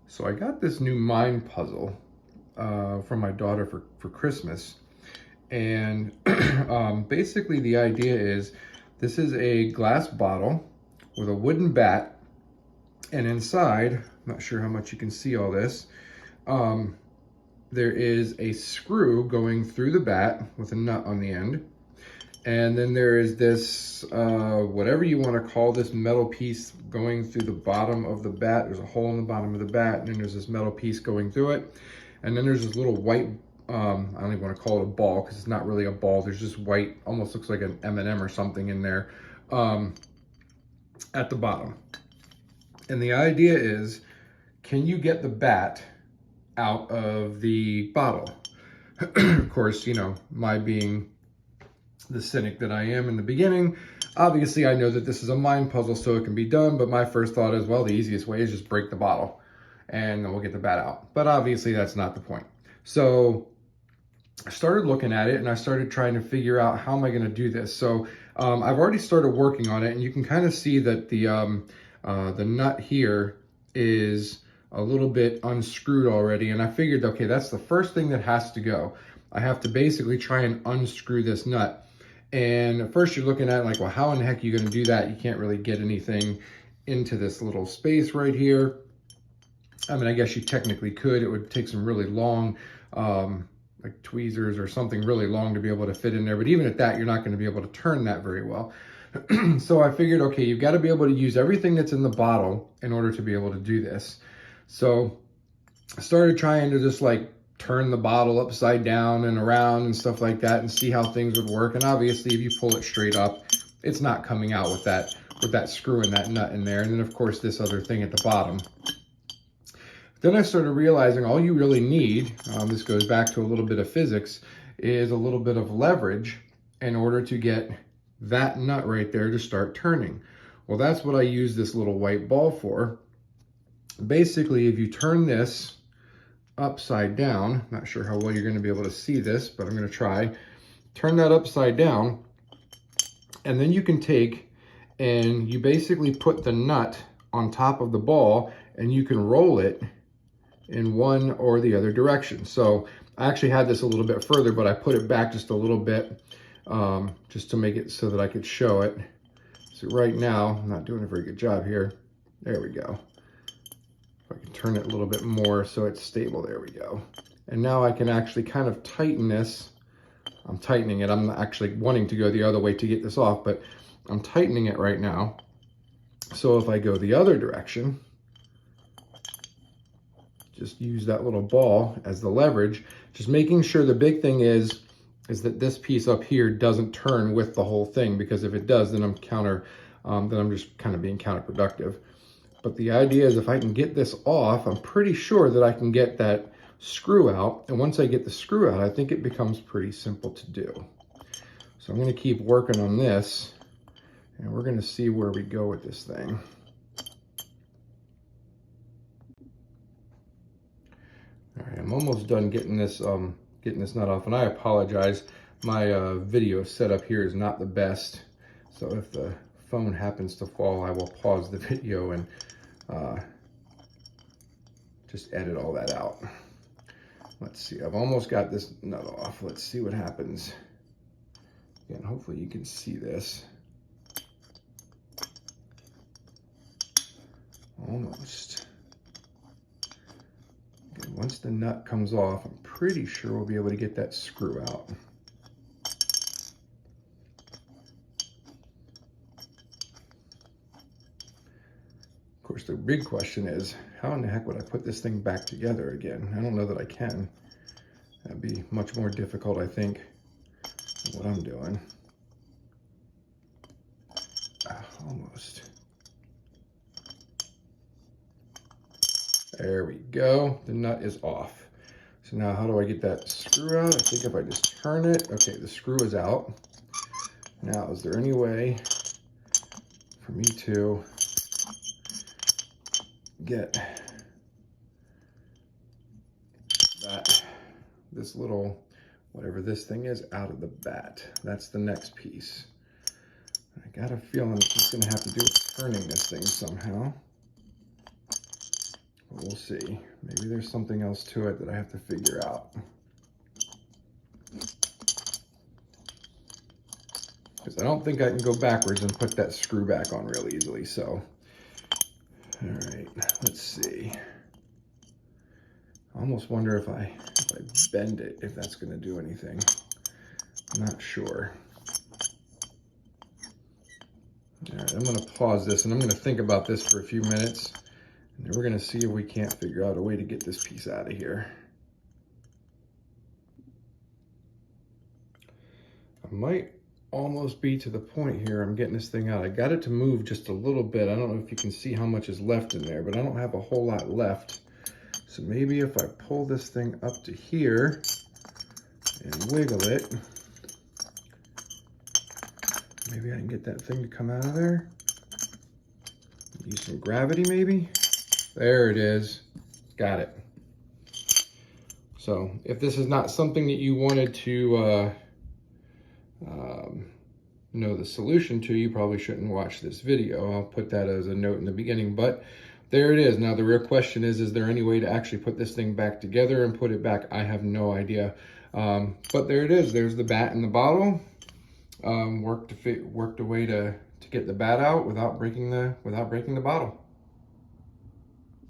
So I got this new mind puzzle from my daughter for Christmas. And basically the idea is this is a glass bottle with a wooden bat. And inside, I'm not sure how much you can see all this, there is a screw going through the bat with a nut on the end. And then there is this, whatever you want to call this metal piece going through the bottom of the bat. There's a hole in the bottom of the bat, and then there's this metal piece going through it. And then there's this little white, I don't even want to call it a ball because it's not really a ball. There's just white, almost looks like an M&M or something in there at the bottom. And the idea is, can you get the bat out of the bottle? Of course, you know, my being the cynic that I am in the beginning, obviously I know that this is a mind puzzle, so it can be done, but my first thought is, well, the easiest way is just break the bottle and then we'll get the bat out. But obviously that's not the point. So I started looking at it and I started trying to figure out how am I going to do this. So I've already started working on it, and you can kind of see that the nut here is a little bit unscrewed already. And I figured, okay, that's the first thing that has to go. I have to basically try and unscrew this nut. And at first you're looking at it like, well, how in the heck are you going to do that? You can't really get anything into this little space right here. I mean, I guess you technically could. It would take some really long, like tweezers or something really long to be able to fit in there. But even at that, you're not going to be able to turn that very well. So I figured, okay, you've got to be able to use everything that's in the bottle in order to be able to do this. So I started trying to just like turn the bottle upside down and around and stuff like that and see how things would work. And obviously if you pull it straight up, it's not coming out with that screw and that nut in there. And then of course this other thing at the bottom. Then I started realizing all you really need, this goes back to a little bit of physics, is a little bit of leverage in order to get that nut right there to start turning. Well, that's what I use this little white ball for. Basically, if you turn this upside down, not sure how well you're going to be able to see this, but I'm going to try. Turn that upside down, and then you can take and you basically put the nut on top of the ball, and you can roll it in one or the other direction. So I actually had this a little bit further, but I put it back just a little bit just to make it so that I could show it. So right now, I'm not doing a very good job here. There we go. If I can turn it a little bit more so it's stable, there we go. And now I can actually kind of tighten this. I'm tightening it. I'm actually wanting to go the other way to get this off, but I'm tightening it right now. So if I go the other direction, just use that little ball as the leverage, just making sure the big thing is that this piece up here doesn't turn with the whole thing, because if it does, then I'm just kind of being counterproductive. But the idea is if I can get this off, I'm pretty sure that I can get that screw out. And once I get the screw out, I think it becomes pretty simple to do. So I'm going to keep working on this, and we're going to see where we go with this thing. All right, I'm almost done getting this nut off, and I apologize. My video setup here is not the best, so if the phone happens to fall, I will pause the video and just edit all that out. Let's see, I've almost got this nut off. Let's see what happens. Again, hopefully you can see this. Almost. Okay, once the nut comes off, I'm pretty sure we'll be able to get that screw out. Of course, the big question is, how in the heck would I put this thing back together again? I don't know that I can. That'd be much more difficult, I think, than what I'm doing. Almost. There we go. The nut is off. So now how do I get that screw out? I think if I just turn it, okay, the screw is out. Now, is there any way for me to get this little, whatever this thing is, out of the bat? That's the next piece. I got a feeling it's just gonna have to do with turning this thing somehow. We'll see. Maybe there's something else to it that I have to figure out. Because I don't think I can go backwards and put that screw back on real easily, so. All right, let's see. I almost wonder if I bend it, if that's gonna do anything. I'm not sure. All right, I'm gonna pause this and I'm gonna think about this for a few minutes. And then we're gonna see if we can't figure out a way to get this piece out of here. I might almost be to the point here. I'm getting this thing out. I got it to move just a little bit. I don't know if you can see how much is left in there, but I don't have a whole lot left. So maybe if I pull this thing up to here and wiggle it, maybe I can get that thing to come out of there. Use some gravity maybe. There it is. Got it. So if this is not something that you wanted to know the solution to, you probably shouldn't watch this video. I'll put that as a note in the beginning, but there it is. Now the real question is there any way to actually put this thing back together and put it back? I have no idea. But there it is. There's the bat in the bottle. Worked a way to get the bat out without breaking the bottle.